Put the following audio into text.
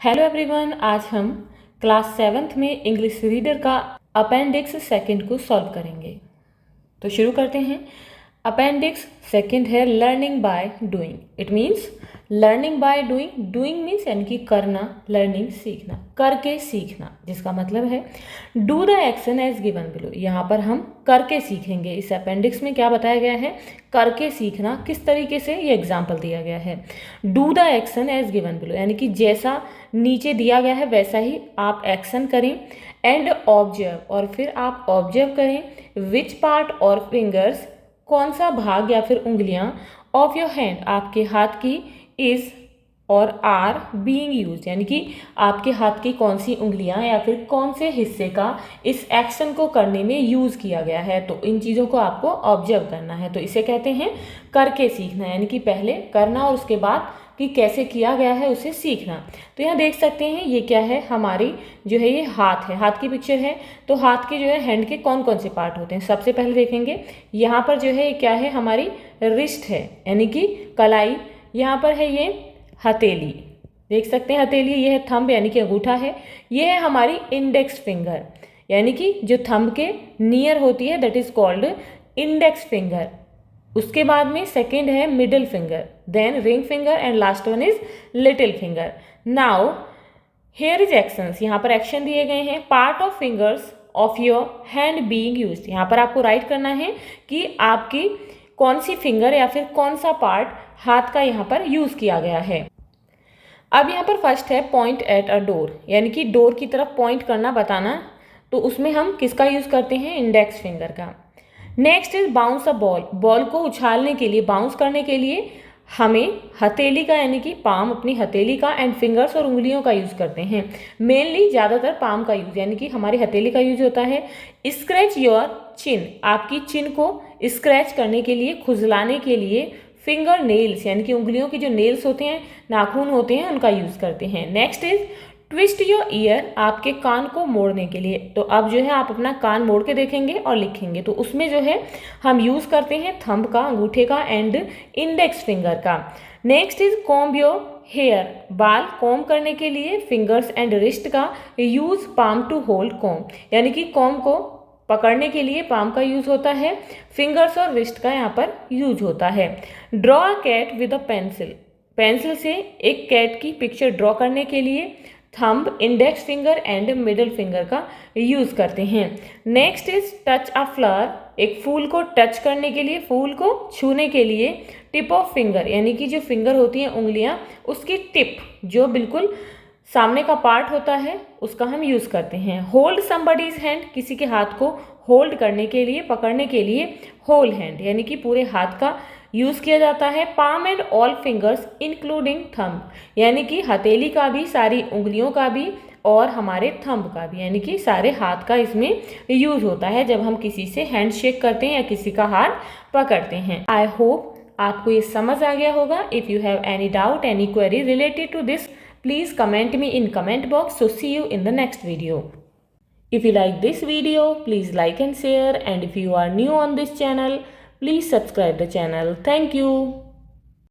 Hello everyone, आज हम class 7th में इंग्लिश रीडर का अपेंडिक्स सेकंड को सॉल्व करेंगे। तो शुरू करते हैं। अपेंडिक्स सेकंड है learning by doing. It means learning by doing. Doing means यानी कि करना, लर्निंग सीखना, करके सीखना, जिसका मतलब है do the action as given below. यहाँ पर हम करके सीखेंगे। इस अपेंडिक्स में क्या बताया गया है? करके सीखना। किस तरीके से? ये एग्जाम्पल दिया गया है। Do the action as given below, यानी कि जैसा नीचे दिया गया है वैसा ही आप एक्शन करें। एंड ऑब्जर्व, और फिर आप ऑब्जर्व करें विच पार्ट और फिंगर्स, कौन सा भाग या फिर उंगलियां ऑफ योर हैंड, आपके हाथ की, इज और आर बीइंग यूज्ड, यानी कि आपके हाथ की कौन सी उंगलियां या फिर कौन से हिस्से का इस एक्शन को करने में यूज किया गया है। तो इन चीज़ों को आपको ऑब्जर्व करना है। तो इसे कहते हैं करके सीखना, यानी कि पहले करना और उसके बाद कि कैसे किया गया है उसे सीखना। तो यहाँ देख सकते हैं ये क्या है, हमारी जो है ये हाथ है, हाथ की पिक्चर है। तो हाथ के जो है हैंड के कौन कौन से पार्ट होते हैं, सबसे पहले देखेंगे। यहाँ पर जो है ये क्या है, हमारी रिस्ट है, यानी कि कलाई। यहाँ पर है ये हथेली, देख सकते हैं हथेली। ये है थंब, यानी कि अंगूठा है। ये है हमारी इंडेक्स फिंगर, यानी कि जो थंब के नियर होती है, that is called index finger. उसके बाद में सेकेंड है middle finger, then ring finger and last one is little finger. Now here is actions, यहाँ पर एक्शन दिए गए हैं। Part of fingers of your hand being used, यहाँ पर आपको राइट करना है कि आपकी कौन सी फिंगर या फिर कौन सा पार्ट हाथ का यहाँ पर यूज किया गया है। अब यहाँ पर फर्स्ट है पॉइंट एट अ डोर, यानी कि डोर की तरफ पॉइंट करना, बताना। तो उसमें हम किसका यूज करते हैं? इंडेक्स फिंगर का। Next is bounce a ball, ball को उछालने के लिए, बाउंस करने के लिए हमें हथेली का, यानी कि पाम, अपनी हथेली का एंड फिंगर्स और उंगलियों का यूज करते हैं। मेनली ज़्यादातर पाम का यूज, यानी कि हमारी हथेली का यूज होता है। स्क्रैच योर चिन, आपकी चिन को स्क्रैच करने के लिए, खुजलाने के लिए फिंगर नेल्स, यानी कि उंगलियों के जो नेल्स होते हैं, नाखून होते हैं, उनका यूज करते हैं। Next is twist your year, आपके कान को मोड़ने के लिए। तो अब जो है आप अपना कान मोड़ के देखेंगे और लिखेंगे। तो उसमें जो है हम यूज करते हैं थंब का, अंगूठे का एंड इंडेक्स फिंगर का। Next is comb your hair, बाल कॉम्ब करने के लिए फिंगर्स एंड रिस्ट का use palm to hold comb, यानी कि कॉम्ब को पकड़ने के लिए पाम का यूज होता है, फिंगर्स और रिस्ट का यहाँ पर यूज होता है। Draw a cat with a pencil, pencil से एक कैट की पिक्चर ड्रॉ करने के लिए thumb, index finger and middle finger का यूज करते हैं। Next is touch a flower, एक फूल को टच करने के लिए, फूल को छूने के लिए टिप ऑफ फिंगर, यानी कि जो फिंगर होती हैं उंगलियां, उसकी टिप जो बिल्कुल सामने का पार्ट होता है उसका हम यूज करते हैं। होल्ड समबडीज हैंड, किसी के हाथ को होल्ड करने के लिए, पकड़ने के लिए होल हैंड, यानी कि पूरे हाथ का यूज किया जाता है। Palm and all fingers including thumb, यानी कि हथेली का भी, सारी उंगलियों का भी और हमारे थंब का भी, यानी कि सारे हाथ का इसमें यूज होता है जब हम किसी से हैंड शेक करते हैं या किसी का हाथ पकड़ते हैं। आई होप आपको ये समझ आ गया होगा। If you have any doubt, any query related to this, please comment me in comment box. So see you in the next video. If you like this video, please like and share, and if you are new on this channel, please subscribe the channel. Thank you.